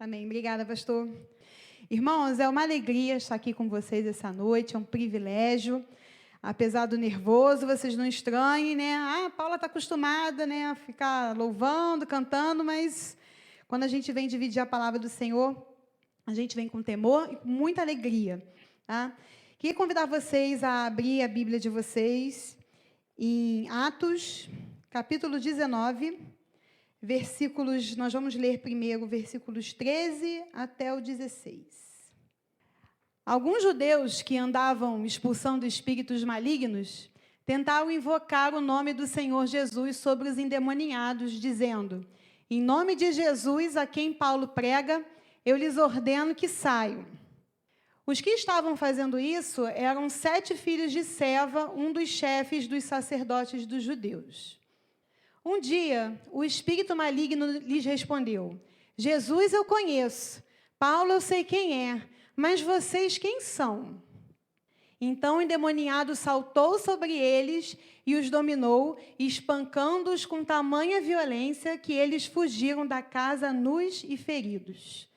Amém. Obrigada, pastor. Irmãos, é uma alegria estar aqui com vocês essa noite, é um privilégio. Apesar do nervoso, vocês não estranhem, né? A Paula está acostumada, né, a ficar louvando, cantando, mas quando a gente vem dividir a palavra do Senhor, a gente vem com temor e com muita alegria, tá? Queria convidar vocês a abrir a Bíblia de vocês em Atos, capítulo 19, versículos, nós vamos ler primeiro versículos 13 até o 16. Alguns judeus que andavam expulsando espíritos malignos tentaram invocar o nome do Senhor Jesus sobre os endemoniados, dizendo: em nome de Jesus, a quem Paulo prega, eu lhes ordeno que saiam. Os que estavam fazendo isso eram 7 filhos de Seva, um dos chefes dos sacerdotes dos judeus. Um dia, o espírito maligno lhes respondeu: Jesus eu conheço, Paulo eu sei quem é, mas vocês quem são? Então o endemoniado saltou sobre eles e os dominou, espancando-os com tamanha violência que eles fugiram da casa nus e feridos.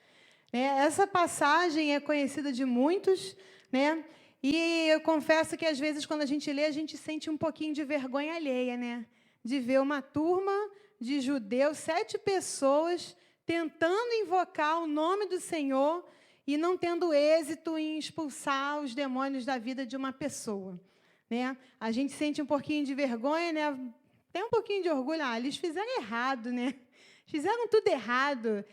Essa passagem é conhecida de muitos, né? E eu confesso que às vezes quando a gente lê, a gente sente um pouquinho de vergonha alheia, né? De ver uma turma de judeus, 7 pessoas, tentando invocar o nome do Senhor e não tendo êxito em expulsar os demônios da vida de uma pessoa, né? A gente sente um pouquinho de vergonha, né? Tem um pouquinho de orgulho. Eles fizeram errado, né? Fizeram tudo errado.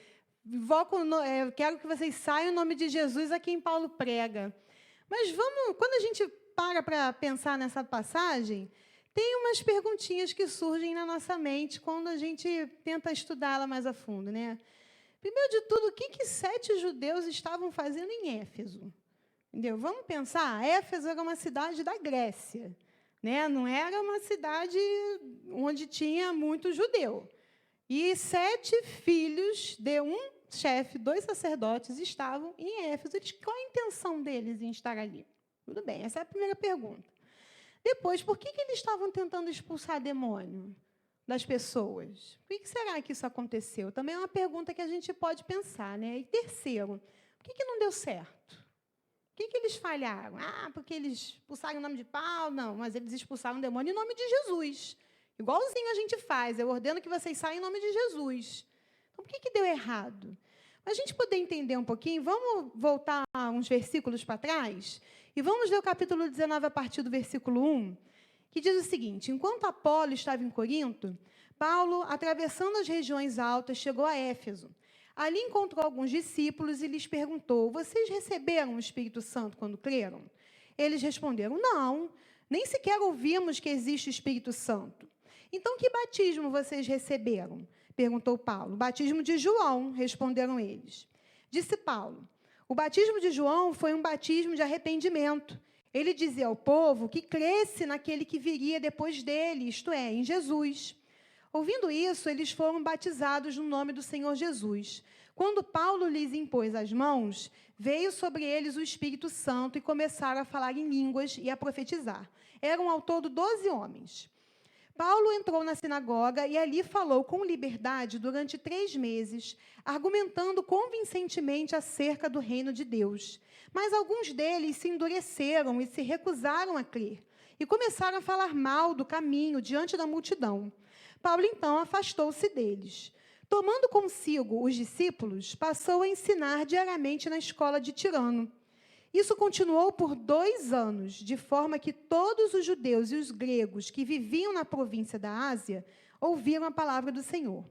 Eu quero que vocês saiam em nome de Jesus, a quem Paulo prega. Mas quando a gente para pensar nessa passagem, tem umas perguntinhas que surgem na nossa mente quando a gente tenta estudá-la mais a fundo, né? Primeiro de tudo, o que 7 judeus estavam fazendo em Éfeso? Entendeu? Vamos pensar, Éfeso era uma cidade da Grécia, né? Não era uma cidade onde tinha muito judeu. E 7 filhos de um chefe, 2 sacerdotes, estavam em Éfeso. Qual a intenção deles em estar ali? Tudo bem, essa é a primeira pergunta. Depois, por que eles estavam tentando expulsar demônio das pessoas? Por que será que isso aconteceu? Também é uma pergunta que a gente pode pensar, né? E terceiro, por que não deu certo? Por que eles falharam? Porque eles expulsaram o nome de Paulo? Não, mas eles expulsaram o demônio em nome de Jesus. Igualzinho a gente faz, eu ordeno que vocês saiam em nome de Jesus. Então, por que deu errado? Para a gente poder entender um pouquinho, vamos voltar uns versículos para trás e vamos ler o capítulo 19, a partir do versículo 1, que diz o seguinte: enquanto Apolo estava em Corinto, Paulo, atravessando as regiões altas, chegou a Éfeso. Ali encontrou alguns discípulos e lhes perguntou: vocês receberam o Espírito Santo quando creram? Eles responderam: não, nem sequer ouvimos que existe o Espírito Santo. Então, que batismo vocês receberam? Perguntou Paulo. Batismo de João, responderam eles. Disse Paulo: o batismo de João foi um batismo de arrependimento. Ele dizia ao povo que cresce naquele que viria depois dele, isto é, em Jesus. Ouvindo isso, eles foram batizados no nome do Senhor Jesus. Quando Paulo lhes impôs as mãos, veio sobre eles o Espírito Santo e começaram a falar em línguas e a profetizar. Eram ao todo 12 homens. Paulo entrou na sinagoga e ali falou com liberdade durante 3 meses, argumentando convincentemente acerca do reino de Deus. Mas alguns deles se endureceram e se recusaram a crer, e começaram a falar mal do caminho diante da multidão. Paulo, então, afastou-se deles. Tomando consigo os discípulos, passou a ensinar diariamente na escola de Tirano. Isso continuou por 2 anos, de forma que todos os judeus e os gregos que viviam na província da Ásia ouviram a palavra do Senhor.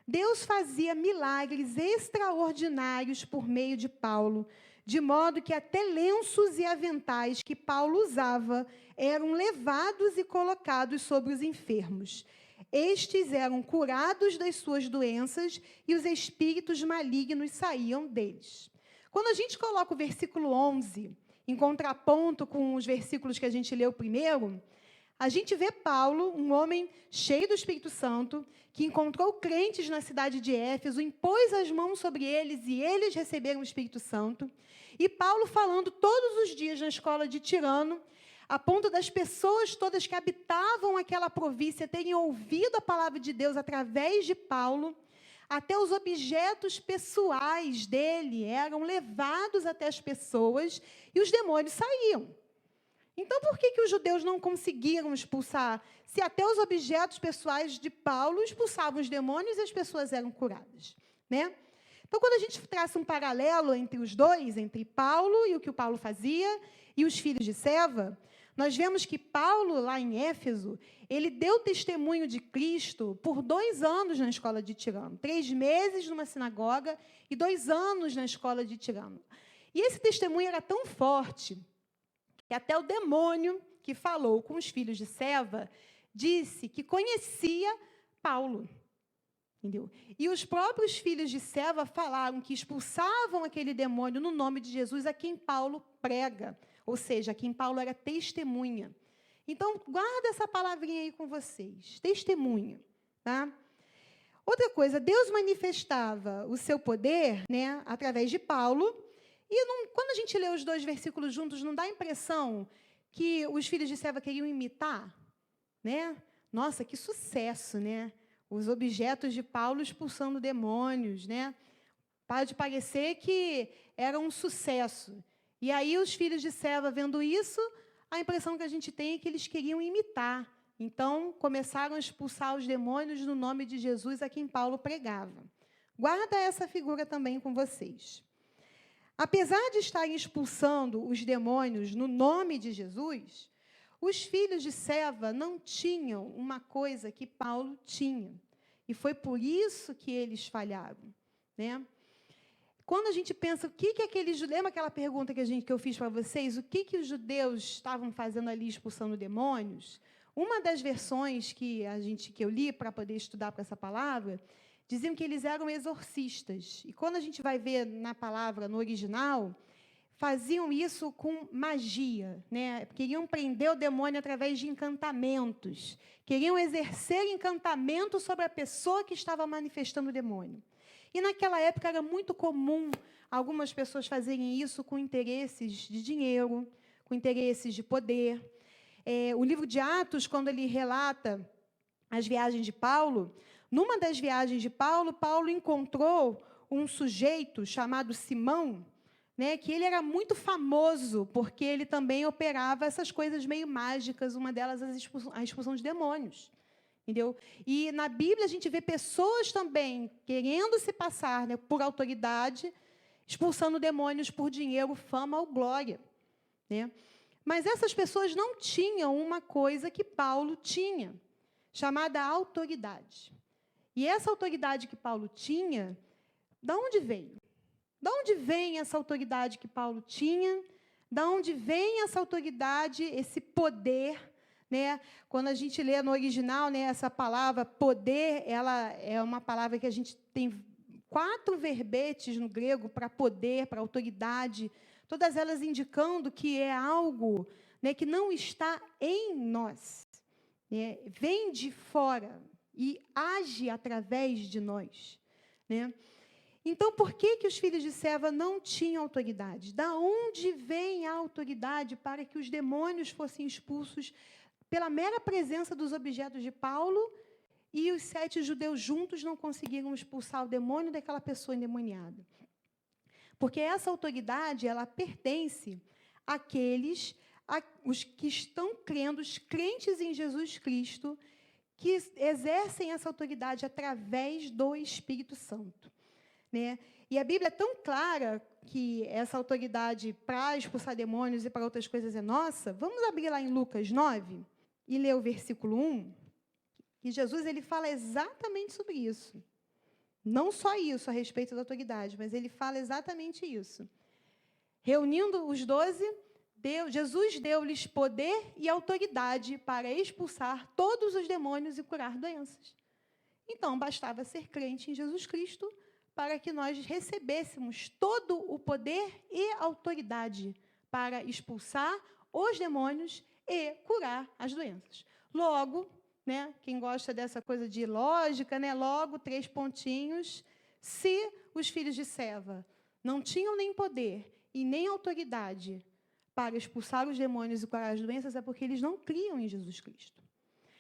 Deus fazia milagres extraordinários por meio de Paulo, de modo que até lenços e aventais que Paulo usava eram levados e colocados sobre os enfermos. Estes eram curados das suas doenças e os espíritos malignos saíam deles. Quando a gente coloca o versículo 11, em contraponto com os versículos que a gente leu primeiro, a gente vê Paulo, um homem cheio do Espírito Santo, que encontrou crentes na cidade de Éfeso, impôs as mãos sobre eles e eles receberam o Espírito Santo. E Paulo falando todos os dias na escola de Tirano, a ponto das pessoas todas que habitavam aquela província terem ouvido a palavra de Deus através de Paulo. Até os objetos pessoais dele eram levados até as pessoas e os demônios saíam. Então, por que os judeus não conseguiram expulsar, se até os objetos pessoais de Paulo expulsavam os demônios e as pessoas eram curadas, né? Então, quando a gente traça um paralelo entre os dois, entre Paulo e o que o Paulo fazia, e os filhos de Seva, nós vemos que Paulo, lá em Éfeso, ele deu testemunho de Cristo por 2 anos na escola de Tirano, 3 meses numa sinagoga e 2 anos na escola de Tirano. E esse testemunho era tão forte que até o demônio que falou com os filhos de Seva disse que conhecia Paulo. Entendeu? E os próprios filhos de Seva falaram que expulsavam aquele demônio no nome de Jesus a quem Paulo prega, ou seja, a quem Paulo era testemunha. Então, guarda essa palavrinha aí com vocês, testemunha. Tá? Outra coisa, Deus manifestava o seu poder, né, através de Paulo, e quando a gente lê os 2 versículos juntos, não dá a impressão que os filhos de Seva queriam imitar? Né? Nossa, que sucesso, né? Os objetos de Paulo expulsando demônios, né? Pode parecer que era um sucesso. E aí os filhos de Seva, vendo isso, a impressão que a gente tem é que eles queriam imitar. Então, começaram a expulsar os demônios no nome de Jesus a quem Paulo pregava. Guarda essa figura também com vocês. Apesar de estarem expulsando os demônios no nome de Jesus, os filhos de Seva não tinham uma coisa que Paulo tinha. E foi por isso que eles falharam, né? Quando a gente pensa, o que aqueles... Lembra aquela pergunta que eu fiz para vocês? O que os judeus estavam fazendo ali expulsando demônios? Uma das versões que eu li para poder estudar para essa palavra, diziam que eles eram exorcistas. E quando a gente vai ver na palavra, no original, faziam isso com magia, né? Queriam prender o demônio através de encantamentos. Queriam exercer encantamento sobre a pessoa que estava manifestando o demônio. E naquela época era muito comum algumas pessoas fazerem isso com interesses de dinheiro, com interesses de poder. O livro de Atos, quando ele relata as viagens de Paulo, numa das viagens de Paulo, Paulo encontrou um sujeito chamado Simão, né, que ele era muito famoso, porque ele também operava essas coisas meio mágicas, uma delas a expulsão de demônios. Entendeu? E na Bíblia a gente vê pessoas também querendo se passar, né, por autoridade, expulsando demônios por dinheiro, fama ou glória. Né? Mas essas pessoas não tinham uma coisa que Paulo tinha, chamada autoridade. E essa autoridade que Paulo tinha, de onde veio? De onde vem essa autoridade que Paulo tinha? De onde vem essa autoridade, esse poder? Né? Quando a gente lê no original, né, essa palavra poder, ela é uma palavra que a gente tem 4 verbetes no grego para poder, para autoridade, todas elas indicando que é algo, né, que não está em nós, né? Vem de fora e age através de nós. Né? Então, por que os filhos de Seva não tinham autoridade? Da onde vem a autoridade para que os demônios fossem expulsos pela mera presença dos objetos de Paulo e os 7 judeus juntos não conseguiram expulsar o demônio daquela pessoa endemoniada? Porque essa autoridade, ela pertence àqueles, os que estão crendo, os crentes em Jesus Cristo, que exercem essa autoridade através do Espírito Santo. Né? E a Bíblia é tão clara que essa autoridade para expulsar demônios e para outras coisas é nossa. Vamos abrir lá em Lucas 9 e ler o versículo 1, que Jesus ele fala exatamente sobre isso. Não só isso a respeito da autoridade, mas ele fala exatamente isso. Reunindo os 12, Jesus deu-lhes poder e autoridade para expulsar todos os demônios e curar doenças. Então, bastava ser crente em Jesus Cristo para que nós recebêssemos todo o poder e autoridade para expulsar os demônios e curar as doenças. Logo, né, quem gosta dessa coisa de lógica, né, logo 3 pontinhos, se os filhos de Seva não tinham nem poder e nem autoridade para expulsar os demônios e curar as doenças, é porque eles não criam em Jesus Cristo.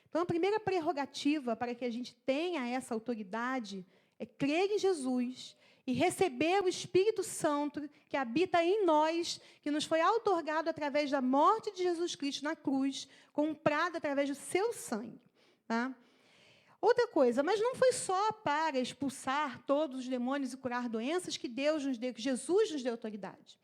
Então, a primeira prerrogativa para que a gente tenha essa autoridade é crer em Jesus e receber o Espírito Santo que habita em nós, que nos foi outorgado através da morte de Jesus Cristo na cruz, comprado através do seu sangue. Tá? Outra coisa, mas não foi só para expulsar todos os demônios e curar doenças que Jesus nos deu autoridade.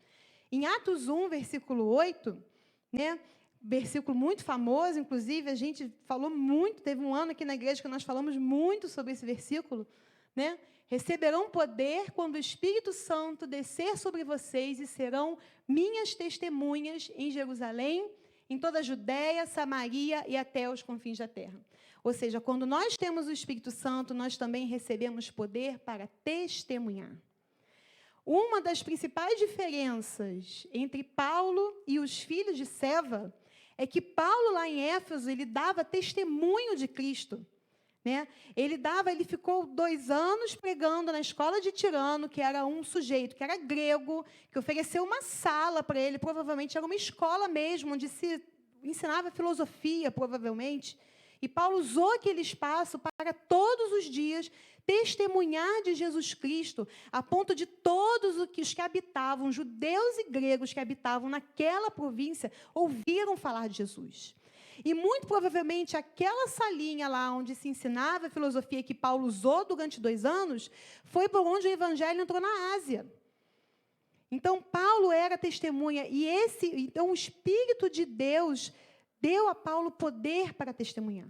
Em Atos 1, versículo 8, né, versículo muito famoso, inclusive, a gente falou muito, teve um ano aqui na igreja que nós falamos muito sobre esse versículo, né? Receberão poder quando o Espírito Santo descer sobre vocês e serão minhas testemunhas em Jerusalém, em toda a Judéia, Samaria e até os confins da terra. Ou seja, quando nós temos o Espírito Santo, nós também recebemos poder para testemunhar. Uma das principais diferenças entre Paulo e os filhos de Seva é que Paulo, lá em Éfeso, ele dava testemunho de Cristo. Né? Ele ficou 2 anos pregando na escola de Tirano, que era um sujeito que era grego, que ofereceu uma sala para ele, provavelmente era uma escola mesmo, onde se ensinava filosofia, provavelmente. E Paulo usou aquele espaço para todos os dias testemunhar de Jesus Cristo, a ponto de todos os que habitavam, judeus e gregos que habitavam naquela província, ouviram falar de Jesus. E, muito provavelmente, aquela salinha lá onde se ensinava a filosofia que Paulo usou durante 2 anos, foi por onde o evangelho entrou na Ásia. Então, Paulo era testemunha, e então o Espírito de Deus deu a Paulo poder para testemunhar.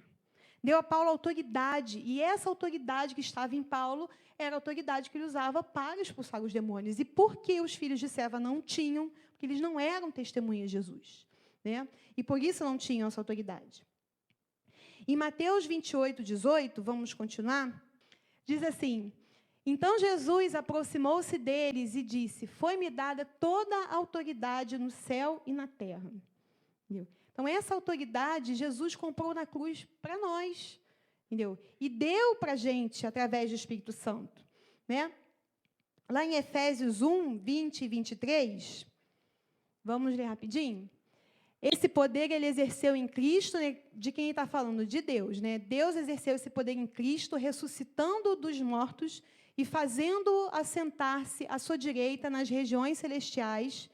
Deu a Paulo autoridade, e essa autoridade que estava em Paulo era a autoridade que ele usava para expulsar os demônios. E por que os filhos de Seva não tinham? Porque eles não eram testemunhas de Jesus. Né? E por isso não tinham essa autoridade. Em Mateus 28, 18, vamos continuar, diz assim: então Jesus aproximou-se deles e disse: foi-me dada toda a autoridade no céu e na terra. Entendeu? Então, essa autoridade Jesus comprou na cruz para nós. Entendeu? E deu para a gente através do Espírito Santo. Né? Lá em Efésios 1, 20 e 23, vamos ler rapidinho? Esse poder ele exerceu em Cristo, né, de quem ele está falando? De Deus. Né? Deus exerceu esse poder em Cristo, ressuscitando dos mortos e fazendo-o assentar-se à sua direita nas regiões celestiais,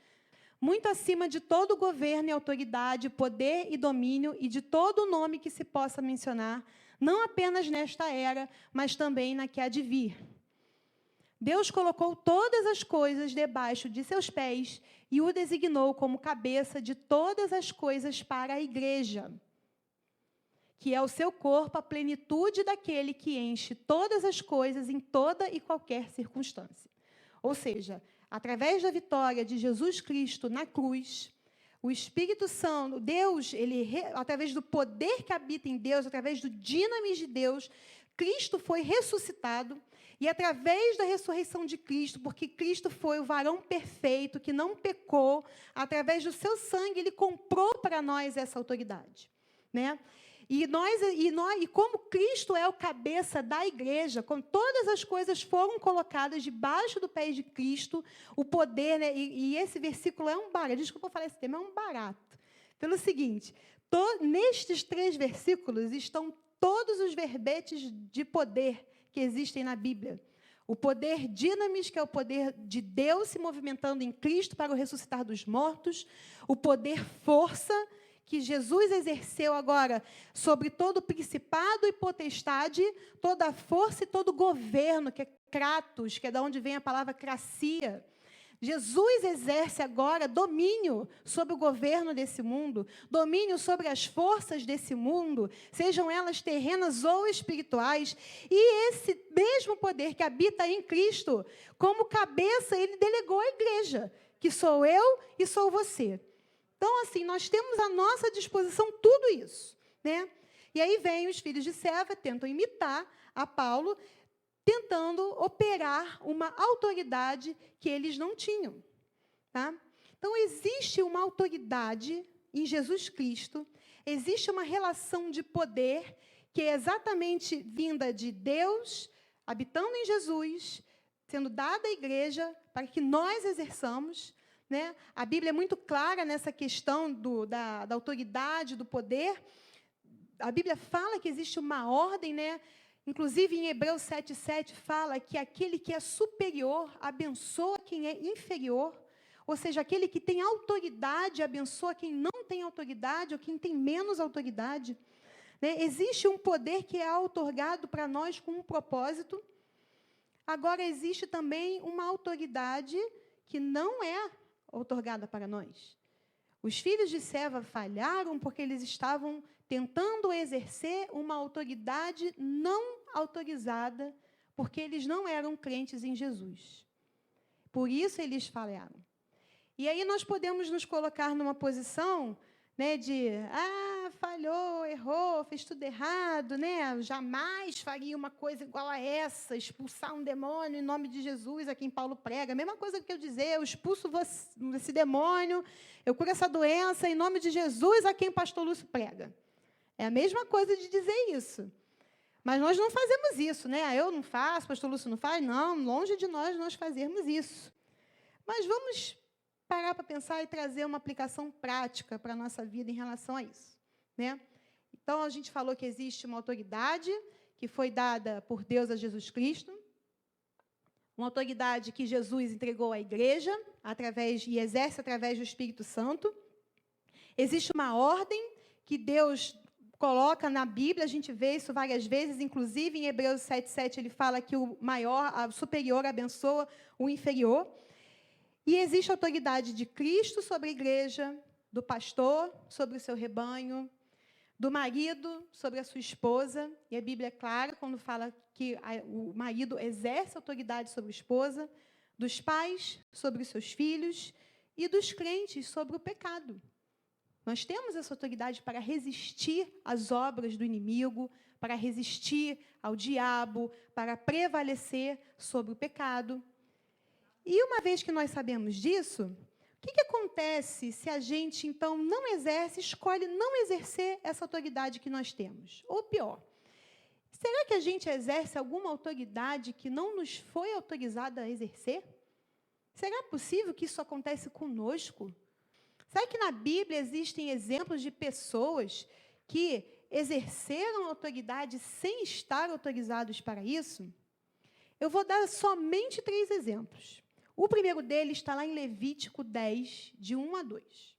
muito acima de todo governo e autoridade, poder e domínio, e de todo nome que se possa mencionar, não apenas nesta era, mas também na que há de vir. Deus colocou todas as coisas debaixo de seus pés e o designou como cabeça de todas as coisas para a igreja, que é o seu corpo, a plenitude daquele que enche todas as coisas em toda e qualquer circunstância. Ou seja, através da vitória de Jesus Cristo na cruz, o Espírito Santo, Deus, através do poder que habita em Deus, através do dinamis de Deus, Cristo foi ressuscitado. E através da ressurreição de Cristo, porque Cristo foi o varão perfeito, que não pecou, através do seu sangue, ele comprou para nós essa autoridade. Né? E como Cristo é o cabeça da igreja, como todas as coisas foram colocadas debaixo do pé de Cristo, o poder, né? E esse versículo é um barato, desculpa falar esse tema, é um barato. Pelo seguinte, nestes 3 versículos estão todos os verbetes de poder que existem na Bíblia. O poder dinamis, que é o poder de Deus se movimentando em Cristo para o ressuscitar dos mortos. O poder força, que Jesus exerceu agora sobre todo o principado e potestade, toda a força e todo o governo, que é kratos, que é da onde vem a palavra cracia. Jesus exerce agora domínio sobre o governo desse mundo, domínio sobre as forças desse mundo, sejam elas terrenas ou espirituais, e esse mesmo poder que habita em Cristo, como cabeça, ele delegou à igreja, que sou eu e sou você. Então, assim, nós temos à nossa disposição tudo isso. Né? E aí vem os filhos de Seva, tentam imitar a Paulo, tentando operar uma autoridade que eles não tinham. Tá? Então, existe uma autoridade em Jesus Cristo, existe uma relação de poder que é exatamente vinda de Deus, habitando em Jesus, sendo dada à igreja para que nós exerçamos. Né? A Bíblia é muito clara nessa questão da autoridade, do poder. A Bíblia fala que existe uma ordem, né? Inclusive, em Hebreus 7,7 fala que aquele que é superior abençoa quem é inferior, ou seja, aquele que tem autoridade abençoa quem não tem autoridade ou quem tem menos autoridade. Né? Existe um poder que é outorgado para nós com um propósito. Agora, existe também uma autoridade que não é outorgada para nós. Os filhos de Seva falharam porque eles estavam tentando exercer uma autoridade não autorizada, porque eles não eram crentes em Jesus. Por isso eles falharam. E aí nós podemos nos colocar numa posição, né, de, falhou, errou, fez tudo errado, né? Jamais faria uma coisa igual a essa, expulsar um demônio em nome de Jesus, a quem Paulo prega. A mesma coisa que eu dizer, eu expulso esse demônio, eu curo essa doença em nome de Jesus, a quem o pastor Lúcio prega. É a mesma coisa de dizer isso. Mas nós não fazemos isso, né? Eu não faço, o pastor Lúcio não faz, não, longe de nós fazermos isso. Mas vamos parar para pensar e trazer uma aplicação prática para a nossa vida em relação a isso. Né? Então, a gente falou que existe uma autoridade que foi dada por Deus a Jesus Cristo, uma autoridade que Jesus entregou à igreja e exerce através do Espírito Santo. Existe uma ordem que Deus coloca na Bíblia, a gente vê isso várias vezes, inclusive em Hebreus 7,7 ele fala que o superior abençoa o inferior. E existe a autoridade de Cristo sobre a igreja, do pastor sobre o seu rebanho, do marido sobre a sua esposa. E a Bíblia é clara quando fala que o marido exerce autoridade sobre a esposa, dos pais sobre os seus filhos e dos crentes sobre o pecado. Nós temos essa autoridade para resistir às obras do inimigo, para resistir ao diabo, para prevalecer sobre o pecado. E uma vez que nós sabemos disso, o que acontece se a gente, então, não exerce, escolhe não exercer essa autoridade que nós temos? Ou pior, será que a gente exerce alguma autoridade que não nos foi autorizada a exercer? Será possível que isso acontece conosco? Será que na Bíblia existem exemplos de pessoas que exerceram autoridade sem estar autorizados para isso? Eu vou dar somente 3 exemplos. O primeiro deles está lá em Levítico 10, de 1 a 2.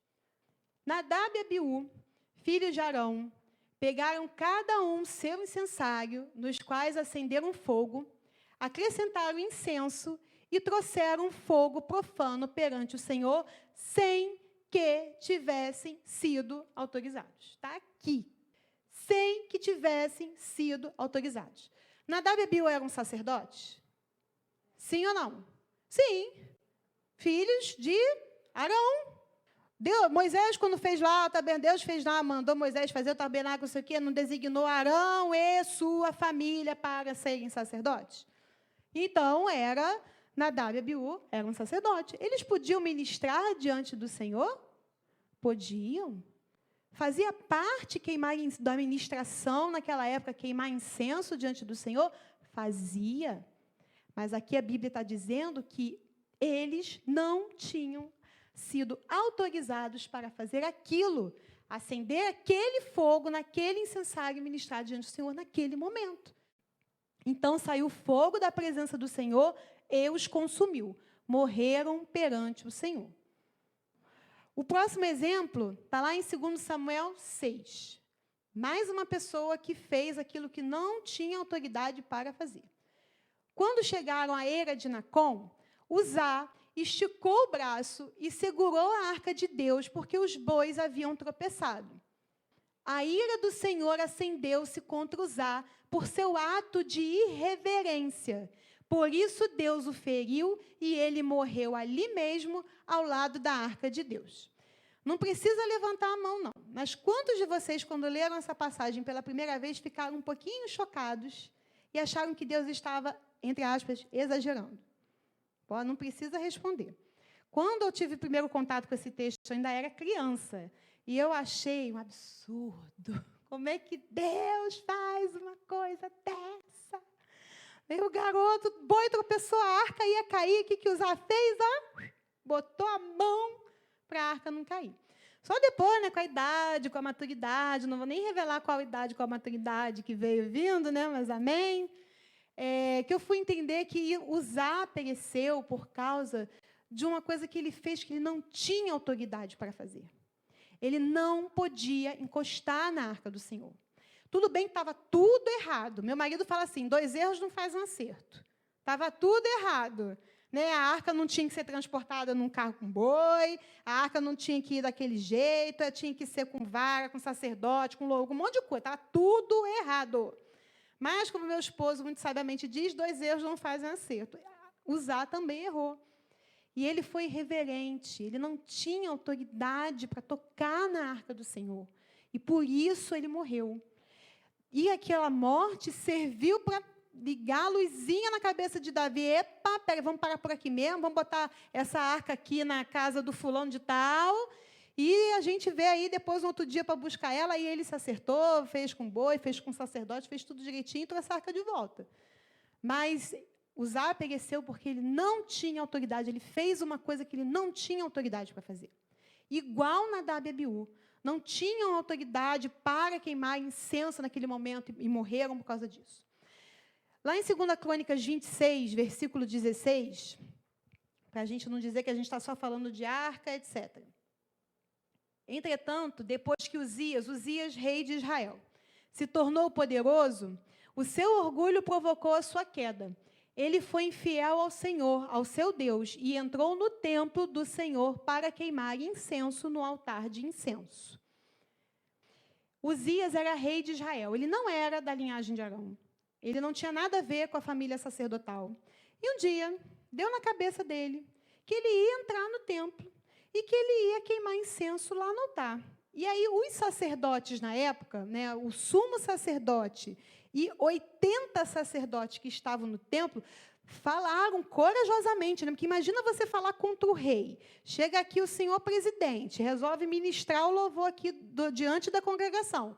Nadab e Abiú, filhos de Arão, pegaram cada um seu incensário, nos quais acenderam fogo, acrescentaram incenso e trouxeram fogo profano perante o Senhor, sem que tivessem sido autorizados. Está aqui. Sem que tivessem sido autorizados. Nadab e Abiú eram sacerdotes? Sim ou não? Sim, filhos de Arão. Moisés, quando fez lá, Deus fez lá, mandou Moisés fazer o tabernáculo, não sei o quê, não designou Arão e sua família para serem sacerdotes. Então, Nadab e Abiú eram sacerdotes. Eles podiam ministrar diante do Senhor? Podiam. Fazia parte da ministração naquela época, queimar incenso diante do Senhor? Fazia. Mas aqui a Bíblia está dizendo que eles não tinham sido autorizados para fazer aquilo, acender aquele fogo naquele incensário e ministrar diante do Senhor naquele momento. Então saiu fogo da presença do Senhor e os consumiu. Morreram perante o Senhor. O próximo exemplo está lá em 2 Samuel 6. Mais uma pessoa que fez aquilo que não tinha autoridade para fazer. Quando chegaram à eira de Nacon, Uzá esticou o braço e segurou a arca de Deus, porque os bois haviam tropeçado. A ira do Senhor acendeu-se contra Uzá por seu ato de irreverência. Por isso Deus o feriu e ele morreu ali mesmo, ao lado da arca de Deus. Não precisa levantar a mão, não. Mas quantos de vocês, quando leram essa passagem pela primeira vez, ficaram um pouquinho chocados e acharam que Deus estava, entre aspas, exagerando? Não precisa responder. Quando eu tive o primeiro contato com esse texto, eu ainda era criança. E eu achei um absurdo. Como é que Deus faz uma coisa dessa? O garoto, boi tropeçou, a arca ia cair. O que Uzá fez? Botou a mão para a arca não cair. Só depois, né, com a idade, com a maturidade, não vou nem revelar qual idade, qual a maturidade que veio vindo, né, mas amém, que eu fui entender que Uzá pereceu por causa de uma coisa que ele fez que ele não tinha autoridade para fazer. Ele não podia encostar na arca do Senhor. Tudo bem que estava tudo errado. Meu marido fala assim, 2 erros não faz um acerto. Estava tudo errado. Né? A arca não tinha que ser transportada num carro com boi, a arca não tinha que ir daquele jeito, tinha que ser com vara, com sacerdote, com louco, um monte de coisa. Estava tudo errado. Mas, como meu esposo muito sabiamente diz, 2 erros não fazem um acerto. Uzá também errou. E ele foi irreverente, ele não tinha autoridade para tocar na arca do Senhor. E, por isso, ele morreu. E aquela morte serviu para ligar a luzinha na cabeça de Davi. Epa, peraí, vamos parar por aqui mesmo, vamos botar essa arca aqui na casa do fulano de tal, e a gente vê aí depois, no outro dia, para buscar ela, e ele se acertou, fez com boi, fez com sacerdote, fez tudo direitinho, e trouxe essa arca de volta. Mas Uzá pereceu porque ele não tinha autoridade, ele fez uma coisa que ele não tinha autoridade para fazer. Igual Nadab e Abiú, não tinham autoridade para queimar incenso naquele momento e morreram por causa disso. Lá em 2 Crônicas 26, versículo 16, para a gente não dizer que a gente está só falando de arca, etc. Entretanto, depois que Uzias, rei de Israel, se tornou poderoso, o seu orgulho provocou a sua queda. Ele foi infiel ao Senhor, ao seu Deus, e entrou no templo do Senhor para queimar incenso no altar de incenso. Uzias era rei de Israel. Ele não era da linhagem de Arão. Ele não tinha nada a ver com a família sacerdotal. E um dia, deu na cabeça dele que ele ia entrar no templo e que ele ia queimar incenso lá no altar. E aí, os sacerdotes na época, né, o sumo sacerdote e 80 sacerdotes que estavam no templo, falaram corajosamente, né? Porque imagina você falar contra o rei. Chega aqui o senhor presidente, resolve ministrar o louvor aqui diante da congregação. O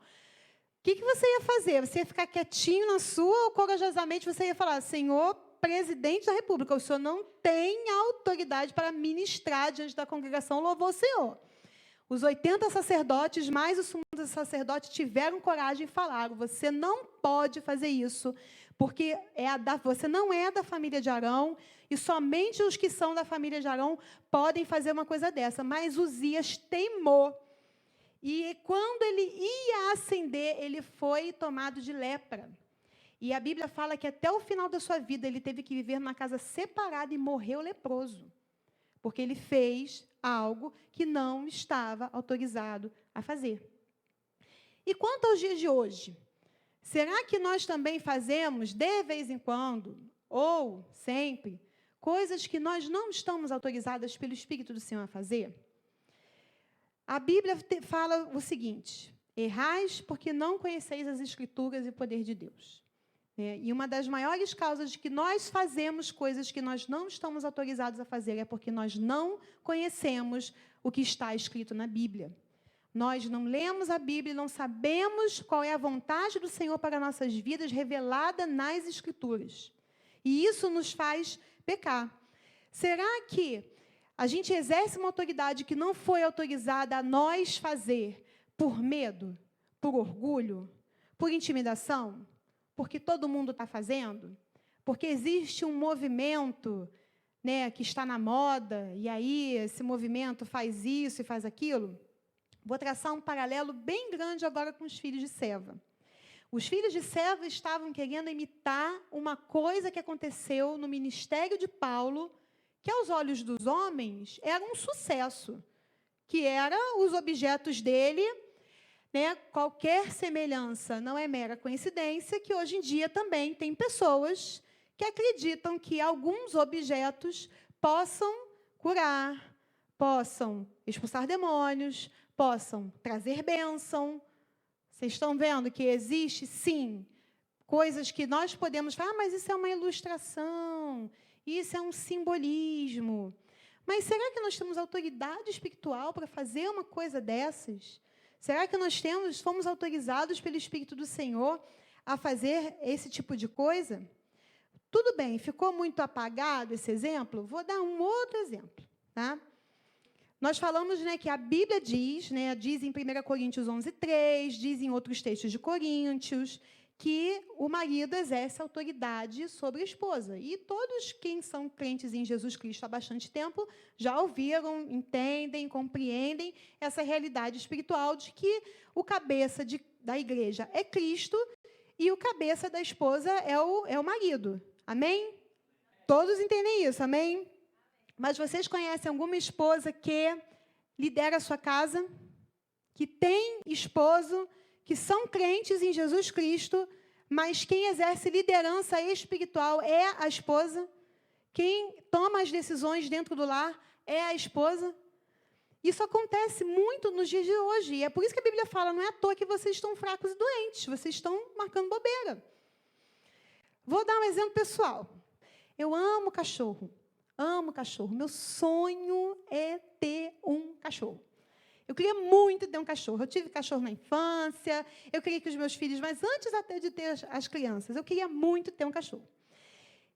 que você ia fazer? Você ia ficar quietinho na sua ou corajosamente você ia falar, senhor presidente da república, o senhor não tem autoridade para ministrar diante da congregação o louvor ao Senhor. Os 80 sacerdotes, mais o sumo sacerdote, tiveram coragem e falaram, você não pode fazer isso, porque você não é da família de Arão, e somente os que são da família de Arão podem fazer uma coisa dessa. Mas Uzias teimou, e quando ele ia ascender, ele foi tomado de lepra. E a Bíblia fala que até o final da sua vida, ele teve que viver numa casa separada e morreu leproso, porque ele fez algo que não estava autorizado a fazer. E quanto aos dias de hoje, será que nós também fazemos, de vez em quando, ou sempre, coisas que nós não estamos autorizadas pelo Espírito do Senhor a fazer? A Bíblia fala o seguinte, errais porque não conheceis as Escrituras e o poder de Deus. E uma das maiores causas de que nós fazemos coisas que nós não estamos autorizados a fazer é porque nós não conhecemos o que está escrito na Bíblia. Nós não lemos a Bíblia, não sabemos qual é a vontade do Senhor para nossas vidas revelada nas Escrituras. E isso nos faz pecar. Será que a gente exerce uma autoridade que não foi autorizada a nós fazer por medo, por orgulho, por intimidação? Porque todo mundo está fazendo? Porque existe um movimento, né, que está na moda, e aí esse movimento faz isso e faz aquilo? Vou traçar um paralelo bem grande agora com os filhos de Seva. Os filhos de Seva estavam querendo imitar uma coisa que aconteceu no ministério de Paulo, que aos olhos dos homens era um sucesso, que eram os objetos dele. Qualquer semelhança não é mera coincidência, que hoje em dia também tem pessoas que acreditam que alguns objetos possam curar, possam expulsar demônios, possam trazer bênção. Vocês estão vendo que existe, sim, coisas que nós podemos falar, mas isso é uma ilustração, isso é um simbolismo. Mas será que nós temos autoridade espiritual para fazer uma coisa dessas? Será que nós fomos autorizados pelo Espírito do Senhor a fazer esse tipo de coisa? Tudo bem, ficou muito apagado esse exemplo? Vou dar um outro exemplo. Tá? Nós falamos, né, que a Bíblia diz, né, diz em 1 Coríntios 11:3, diz em outros textos de Coríntios, que o marido exerce autoridade sobre a esposa. E todos quem são crentes em Jesus Cristo há bastante tempo já ouviram, entendem, compreendem essa realidade espiritual de que o cabeça da igreja é Cristo e o cabeça da esposa é o marido. Amém? Todos entendem isso, amém? Mas vocês conhecem alguma esposa que lidera a sua casa? Que tem esposo, que são crentes em Jesus Cristo, mas quem exerce liderança espiritual é a esposa? Quem toma as decisões dentro do lar é a esposa? Isso acontece muito nos dias de hoje. E é por isso que a Bíblia fala, não é à toa que vocês estão fracos e doentes, vocês estão marcando bobeira. Vou dar um exemplo pessoal. Eu amo cachorro. Amo cachorro. Meu sonho é ter um cachorro. Eu queria muito ter um cachorro. Eu tive cachorro na infância, eu queria que os meus filhos, mas antes até de ter as crianças, eu queria muito ter um cachorro.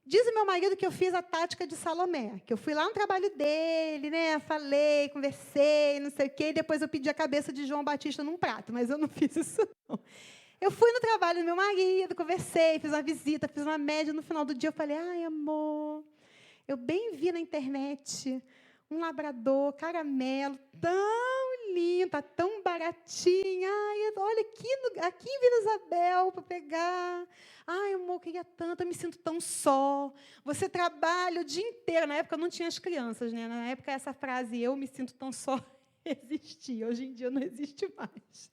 Diz o meu marido que eu fiz a tática de Salomé, que eu fui lá no trabalho dele, né? Falei, conversei, não sei o quê, e depois eu pedi a cabeça de João Batista num prato, mas eu não fiz isso, não. Eu fui no trabalho do meu marido, conversei, fiz uma visita, fiz uma média, no final do dia eu falei, ai, amor, eu bem vi na internet um labrador caramelo tão lindo, tá tão baratinho. Ai, olha aqui em Vila Isabel para pegar. Ai, amor, eu queria tanto, eu me sinto tão só. Você trabalha o dia inteiro. Na época não tinha as crianças, né? Na época essa frase, eu me sinto tão só, existia. Hoje em dia não existe mais.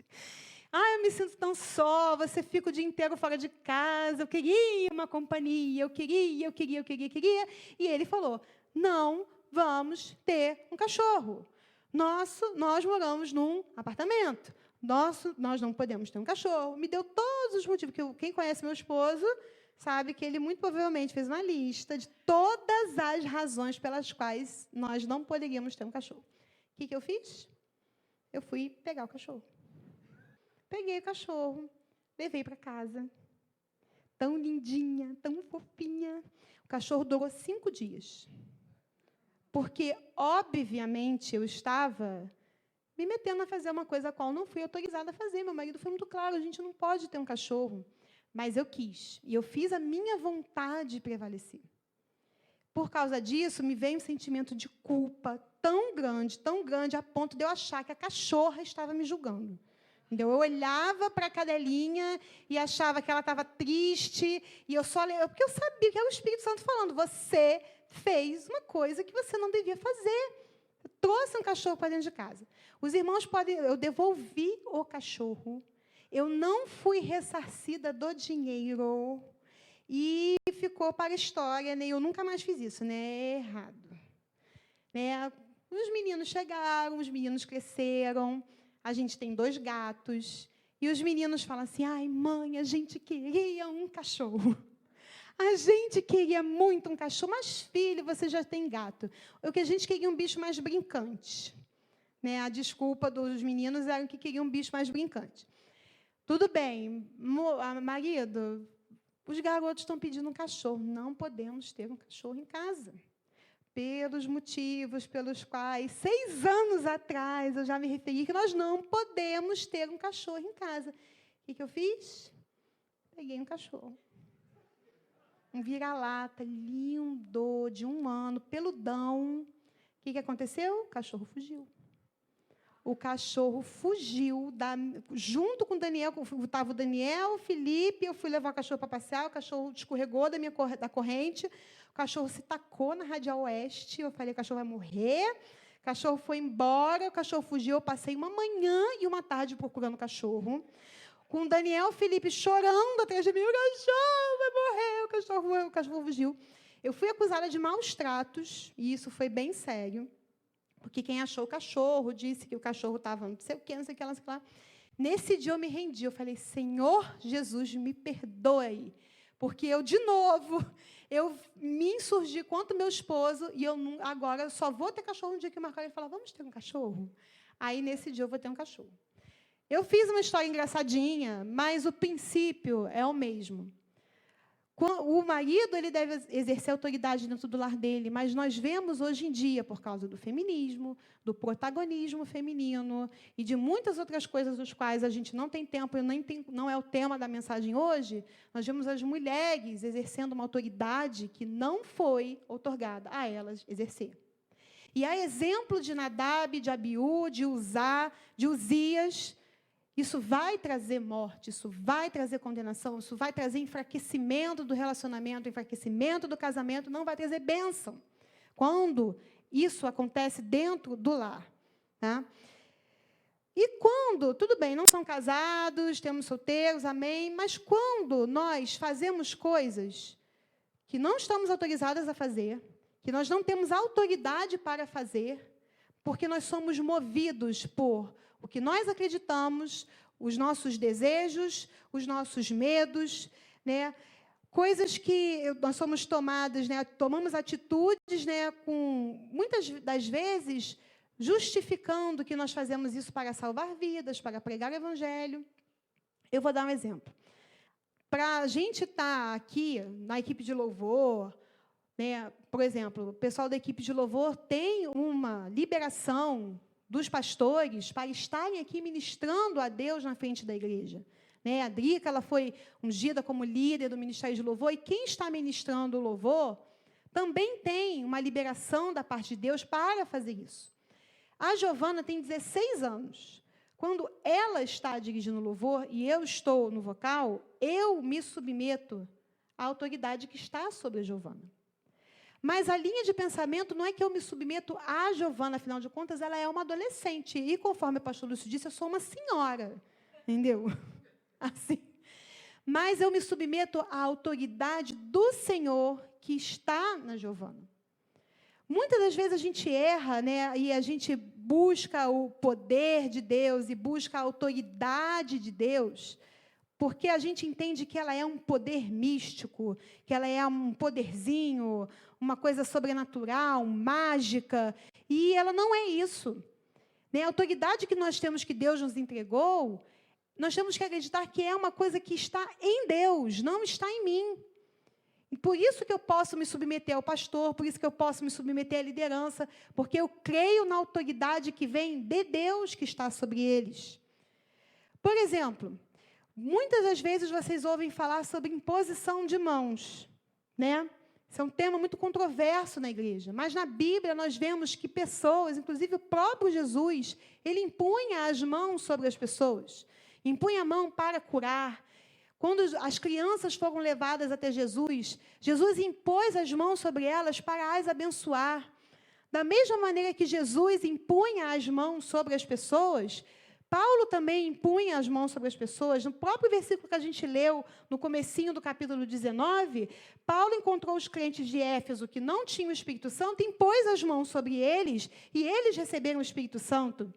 Ai, eu me sinto tão só, você fica o dia inteiro fora de casa, eu queria uma companhia, eu queria. E ele falou, não vamos ter um cachorro. Nós moramos num apartamento. Nós não podemos ter um cachorro. Me deu todos os motivos. Quem conhece meu esposo sabe que ele muito provavelmente fez uma lista de todas as razões pelas quais nós não poderíamos ter um cachorro. O que eu fiz? Eu fui pegar o cachorro. Peguei o cachorro, levei para casa. Tão lindinha, tão fofinha. O cachorro durou 5 dias. Porque, obviamente, eu estava me metendo a fazer uma coisa a qual não fui autorizada a fazer. Meu marido foi muito claro, a gente não pode ter um cachorro. Mas eu quis. E eu fiz a minha vontade prevalecer. Por causa disso, me veio um sentimento de culpa tão grande, a ponto de eu achar que a cachorra estava me julgando. Então, eu olhava para a cadelinha e achava que ela estava triste, e porque eu sabia que era o Espírito Santo falando, você fez uma coisa que você não devia fazer. Eu trouxe um cachorro para dentro de casa. Os irmãos eu devolvi o cachorro, eu não fui ressarcida do dinheiro, e ficou para a história, né? Eu nunca mais fiz isso, né? É errado. Né? Os meninos chegaram, os meninos cresceram, a gente tem 2 gatos, e os meninos falam assim, ai, mãe, a gente queria um cachorro. A gente queria muito um cachorro, mas, filho, você já tem gato. O que a gente queria um bicho mais brincante. Né? A desculpa dos meninos era que queriam um bicho mais brincante. Tudo bem, marido, os garotos estão pedindo um cachorro. Não podemos ter um cachorro em casa. Pelos motivos pelos quais, 6 anos atrás, eu já me referi que nós não podemos ter um cachorro em casa. O que eu fiz? Peguei um cachorro. Um vira-lata lindo, de 1 ano, peludão. O que aconteceu? O cachorro fugiu. O cachorro fugiu, junto com o Daniel, estava o Daniel, o Felipe, eu fui levar o cachorro para passear, o cachorro escorregou da corrente, o cachorro se tacou na Radial Oeste, eu falei, o cachorro vai morrer, o cachorro foi embora, o cachorro fugiu, eu passei uma manhã e uma tarde procurando o cachorro, com o Daniel e o Felipe chorando atrás de mim, o cachorro vai morrer, o cachorro fugiu. Eu fui acusada de maus tratos, e isso foi bem sério, porque quem achou o cachorro disse que o cachorro estava não sei o que, não sei o que, não sei o que lá. Nesse dia eu me rendi, eu falei, Senhor Jesus, me perdoe, porque eu, de novo, eu me insurgi contra o meu esposo, e agora só vou ter cachorro no dia que o Marco falar, vamos ter um cachorro? Aí, nesse dia, eu vou ter um cachorro. Eu fiz uma história engraçadinha, mas o princípio é o mesmo. O marido ele deve exercer autoridade dentro do lar dele, mas nós vemos hoje em dia, por causa do feminismo, do protagonismo feminino e de muitas outras coisas dos quais a gente não tem tempo e não é o tema da mensagem hoje, nós vemos as mulheres exercendo uma autoridade que não foi outorgada a elas exercer. E a exemplo de Nadab, de Abiú, de Uzá, de Uzias, isso vai trazer morte, isso vai trazer condenação, isso vai trazer enfraquecimento do relacionamento, enfraquecimento do casamento, não vai trazer bênção. Quando isso acontece dentro do lar. Tá? E quando, tudo bem, não são casados, temos solteiros, amém, mas quando nós fazemos coisas que não estamos autorizadas a fazer, que nós não temos autoridade para fazer, porque nós somos movidos por o que nós acreditamos, os nossos desejos, os nossos medos, né? Coisas que nós somos tomadas, né? Tomamos atitudes, né? Com muitas das vezes justificando que nós fazemos isso para salvar vidas, para pregar o evangelho. Eu vou dar um exemplo. Para a gente estar aqui na equipe de louvor, né? Por exemplo, o pessoal da equipe de louvor tem uma liberação dos pastores para estarem aqui ministrando a Deus na frente da igreja. Né? A Drica, ela foi ungida como líder do Ministério de Louvor, e quem está ministrando o louvor também tem uma liberação da parte de Deus para fazer isso. A Giovana tem 16 anos. Quando ela está dirigindo o louvor e eu estou no vocal, eu me submeto à autoridade que está sobre a Giovana. Mas a linha de pensamento não é que eu me submeto à Giovana, afinal de contas, ela é uma adolescente. E, conforme o pastor Lúcio disse, eu sou uma senhora. Entendeu? Assim. Mas eu me submeto à autoridade do Senhor que está na Giovana. Muitas das vezes a gente erra, né? E a gente busca o poder de Deus e busca a autoridade de Deus, porque a gente entende que ela é um poder místico, que ela é um poderzinho, uma coisa sobrenatural, mágica, e ela não é isso. Né? A autoridade que nós temos, que Deus nos entregou, nós temos que acreditar que é uma coisa que está em Deus, não está em mim. E por isso que eu posso me submeter ao pastor, por isso que eu posso me submeter à liderança, porque eu creio na autoridade que vem de Deus que está sobre eles. Por exemplo, muitas das vezes vocês ouvem falar sobre imposição de mãos, né? Isso é um tema muito controverso na igreja, mas na Bíblia nós vemos que pessoas, inclusive o próprio Jesus, ele impunha as mãos sobre as pessoas, impunha a mão para curar. Quando as crianças foram levadas até Jesus, Jesus impôs as mãos sobre elas para as abençoar. Da mesma maneira que Jesus impunha as mãos sobre as pessoas, Paulo também impunha as mãos sobre as pessoas. No próprio versículo que a gente leu, no comecinho do capítulo 19, Paulo encontrou os crentes de Éfeso que não tinham o Espírito Santo, impôs as mãos sobre eles, e eles receberam o Espírito Santo.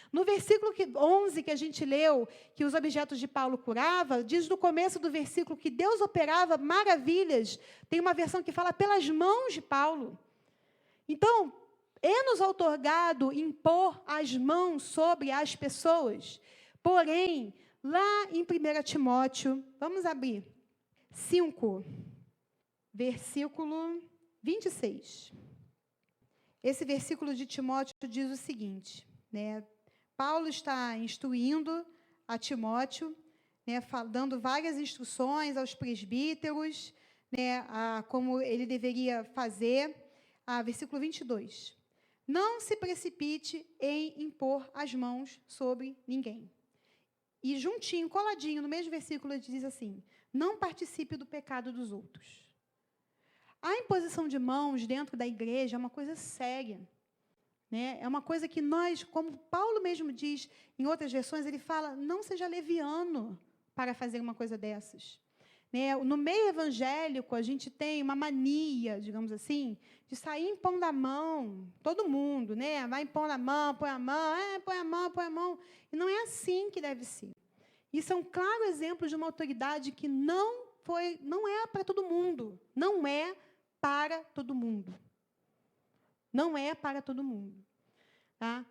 No versículo 11 que a gente leu, que os objetos de Paulo curava, diz no começo do versículo que Deus operava maravilhas. Tem uma versão que fala pelas mãos de Paulo. Então, é-nos outorgado impor as mãos sobre as pessoas. Porém, lá em 1 Timóteo, vamos abrir, 5, versículo 26. Esse versículo de Timóteo diz o seguinte, né? Paulo está instruindo a Timóteo, né, dando várias instruções aos presbíteros, né, como ele deveria fazer. Versículo 22. Não se precipite em impor as mãos sobre ninguém. E juntinho, coladinho, no mesmo versículo, ele diz assim, não participe do pecado dos outros. A imposição de mãos dentro da igreja é uma coisa séria. Né? É uma coisa que nós, como Paulo mesmo diz, em outras versões, ele fala, não seja leviano para fazer uma coisa dessas. Né? No meio evangélico, a gente tem uma mania, digamos assim, de sair impondo a mão, todo mundo, né? Vai impondo a mão, põe a mão, põe a mão, põe a mão. E não é assim que deve ser. Isso é um claro exemplo de uma autoridade que não é para todo mundo. Não é para todo mundo. Não é para todo mundo. Tá?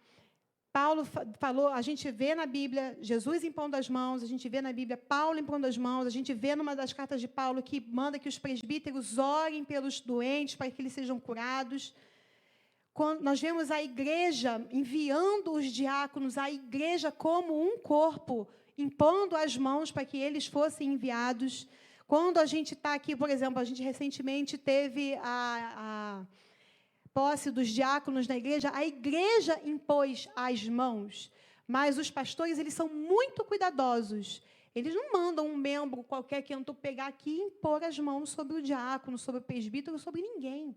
Paulo falou, a gente vê na Bíblia Jesus impondo as mãos, a gente vê na Bíblia Paulo impondo as mãos, a gente vê numa das cartas de Paulo que manda que os presbíteros orem pelos doentes para que eles sejam curados. Quando nós vemos a igreja enviando os diáconos, a igreja como um corpo, impondo as mãos para que eles fossem enviados. Quando a gente está aqui, por exemplo, a gente recentemente teve a posse dos diáconos na igreja, a igreja impôs as mãos, mas os pastores, eles são muito cuidadosos. Eles não mandam um membro qualquer que tentou pegar aqui e impor as mãos sobre o diácono, sobre o presbítero, sobre ninguém.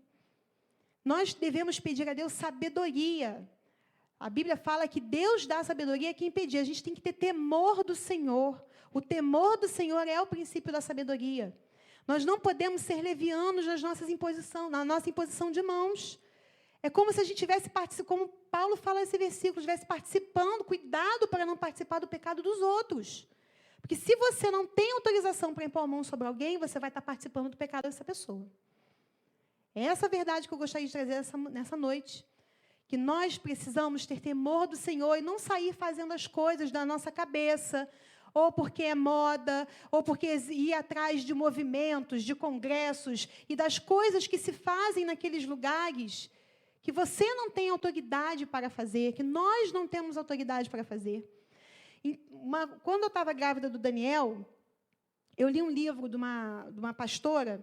Nós devemos pedir a Deus sabedoria. A Bíblia fala que Deus dá sabedoria a quem pedir. A gente tem que ter temor do Senhor. O temor do Senhor é o princípio da sabedoria. Nós não podemos ser levianos na nossa imposição de mãos. É como se a gente tivesse participado, como Paulo fala nesse versículo, estivesse participando, cuidado para não participar do pecado dos outros. Porque se você não tem autorização para impor a mão sobre alguém, você vai estar participando do pecado dessa pessoa. É essa a verdade que eu gostaria de trazer nessa noite. Que nós precisamos ter temor do Senhor e não sair fazendo as coisas da nossa cabeça, ou porque é moda, ou porque ir atrás de movimentos, de congressos e das coisas que se fazem naqueles lugares que você não tem autoridade para fazer, que nós não temos autoridade para fazer. Quando eu estava grávida do Daniel, eu li um livro de uma pastora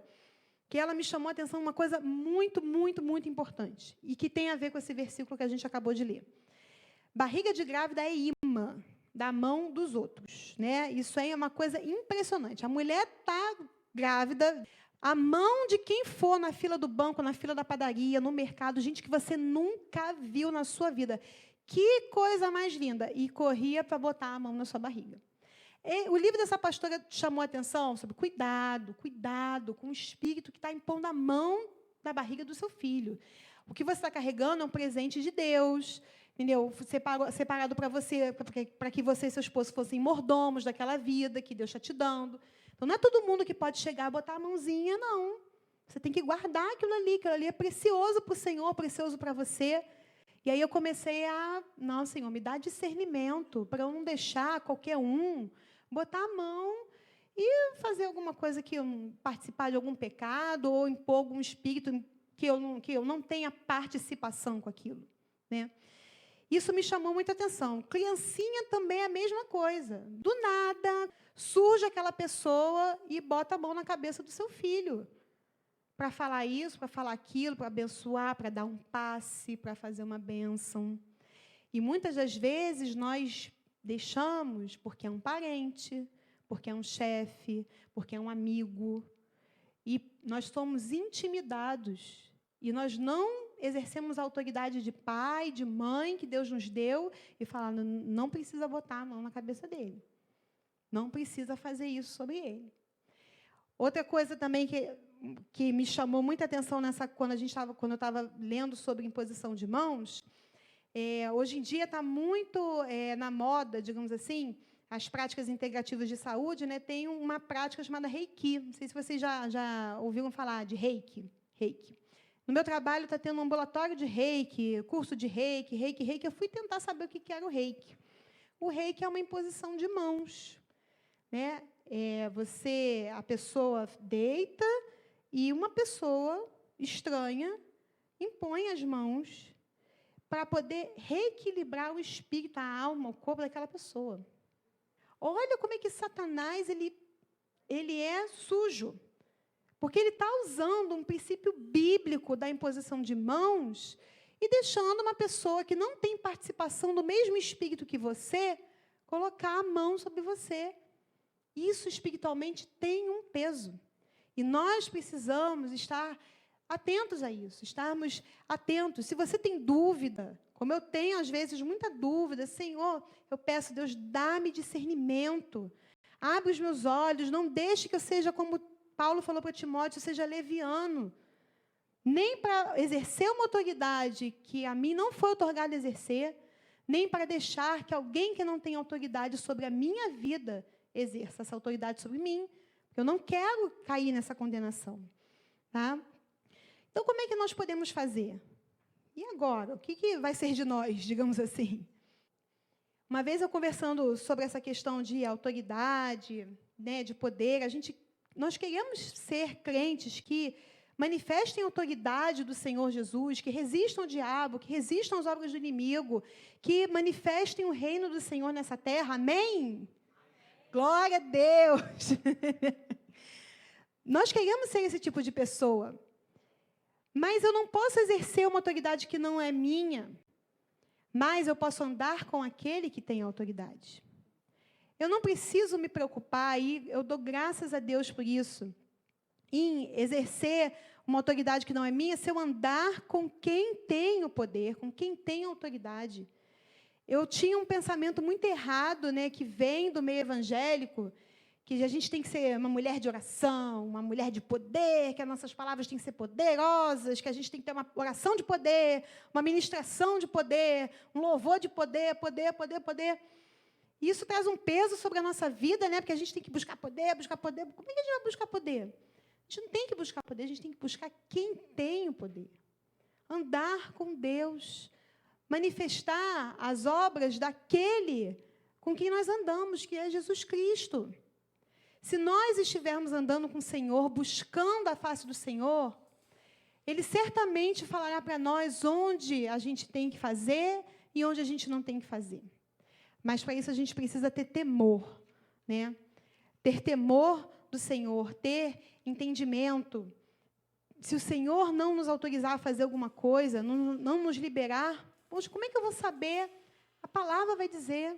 que ela me chamou a atenção uma coisa muito, muito, muito importante e que tem a ver com esse versículo que a gente acabou de ler. Barriga de grávida é imã da mão dos outros, né? Isso aí é uma coisa impressionante. A mulher está grávida, a mão de quem for na fila do banco, na fila da padaria, no mercado, gente que você nunca viu na sua vida. Que coisa mais linda! E corria para botar a mão na sua barriga. O livro dessa pastora chamou a atenção sobre cuidado com o espírito que está impondo a mão na barriga do seu filho. O que você está carregando é um presente de Deus, entendeu? Separado para você, para que você e seu esposo fossem mordomos daquela vida que Deus está te dando. Então, não é todo mundo que pode chegar e botar a mãozinha, não. Você tem que guardar aquilo ali é precioso para o Senhor, precioso para você. E aí eu comecei não, Senhor, me dá discernimento para eu não deixar qualquer um botar a mão e fazer alguma coisa participar de algum pecado ou impor algum espírito que eu não tenha participação com aquilo, né? Isso me chamou muita atenção. Criancinha também é a mesma coisa. Do nada, surge aquela pessoa e bota a mão na cabeça do seu filho para falar isso, para falar aquilo, para abençoar, para dar um passe, para fazer uma bênção. E muitas das vezes nós deixamos porque é um parente, porque é um chefe, porque é um amigo. E nós somos intimidados. E nós não exercemos a autoridade de pai, de mãe que Deus nos deu e falar, não precisa botar a mão na cabeça dele. Não precisa fazer isso sobre ele. Outra coisa também que me chamou muita atenção quando eu estava lendo sobre imposição de mãos, hoje em dia está muito na moda, digamos assim, as práticas integrativas de saúde, né? Tem uma prática chamada Reiki. Não sei se vocês já ouviram falar de Reiki. No meu trabalho está tendo um ambulatório de Reiki, curso de Reiki. Eu fui tentar saber o que era o Reiki. O Reiki é uma imposição de mãos, né? A pessoa deita e uma pessoa estranha impõe as mãos para poder reequilibrar o espírito, a alma, o corpo daquela pessoa. Olha como é que Satanás ele é sujo. Porque ele está usando um princípio bíblico da imposição de mãos e deixando uma pessoa que não tem participação do mesmo espírito que você colocar a mão sobre você. Isso espiritualmente tem um peso. E nós precisamos estar atentos a isso, estarmos atentos. Se você tem dúvida, como eu tenho às vezes muita dúvida, Senhor, eu peço, Deus, dá-me discernimento. Abre os meus olhos, não deixe que eu seja como Paulo falou para Timóteo, seja leviano. Nem para exercer uma autoridade que a mim não foi otorgada exercer, nem para deixar que alguém que não tem autoridade sobre a minha vida exerça essa autoridade sobre mim. Eu não quero cair nessa condenação. Tá? Então, como é que nós podemos fazer? E agora? O que vai ser de nós, digamos assim? Uma vez eu conversando sobre essa questão de autoridade, né, de poder, nós queremos ser crentes que manifestem a autoridade do Senhor Jesus, que resistam ao diabo, que resistam às obras do inimigo, que manifestem o reino do Senhor nessa terra. Amém? Glória a Deus! Nós queremos ser esse tipo de pessoa. Mas eu não posso exercer uma autoridade que não é minha. Mas eu posso andar com aquele que tem autoridade. Eu não preciso me preocupar, e eu dou graças a Deus por isso, em exercer uma autoridade que não é minha, se eu andar com quem tem o poder, com quem tem a autoridade. Eu tinha um pensamento muito errado, né, que vem do meio evangélico, que a gente tem que ser uma mulher de oração, uma mulher de poder, que as nossas palavras têm que ser poderosas, que a gente tem que ter uma oração de poder, uma ministração de poder, um louvor de poder, poder, poder, poder. E isso traz um peso sobre a nossa vida, né? Porque a gente tem que buscar poder, buscar poder. Como é que a gente vai buscar poder? A gente não tem que buscar poder, a gente tem que buscar quem tem o poder. Andar com Deus, manifestar as obras daquele com quem nós andamos, que é Jesus Cristo. Se nós estivermos andando com o Senhor, buscando a face do Senhor, Ele certamente falará para nós onde a gente tem que fazer e onde a gente não tem que fazer. Mas, para isso, a gente precisa ter temor, né? Ter temor do Senhor, ter entendimento. Se o Senhor não nos autorizar a fazer alguma coisa, não nos liberar, poxa, como é que eu vou saber? A palavra vai dizer.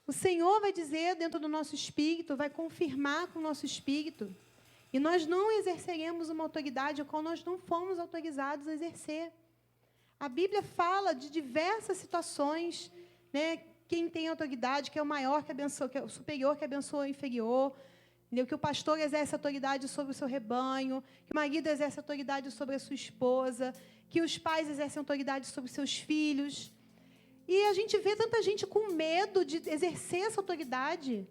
O Senhor vai dizer dentro do nosso espírito, vai confirmar com o nosso espírito. E nós não exerceremos uma autoridade a qual nós não fomos autorizados a exercer. A Bíblia fala de diversas situações, né? Quem tem autoridade, que é o maior que abençoa, que é o superior que abençoa o inferior, entendeu? Que o pastor exerce autoridade sobre o seu rebanho, que o marido exerce autoridade sobre a sua esposa, que os pais exercem autoridade sobre os seus filhos. E a gente vê tanta gente com medo de exercer essa autoridade,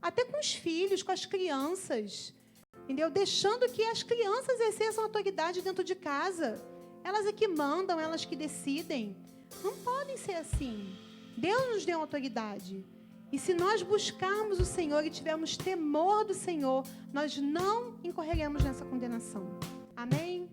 até com os filhos, com as crianças, entendeu? Deixando que as crianças exerçam autoridade dentro de casa. Elas é que mandam, elas que decidem. Não podem ser assim. Deus nos deu autoridade. E se nós buscarmos o Senhor e tivermos temor do Senhor, nós não incorreremos nessa condenação. Amém?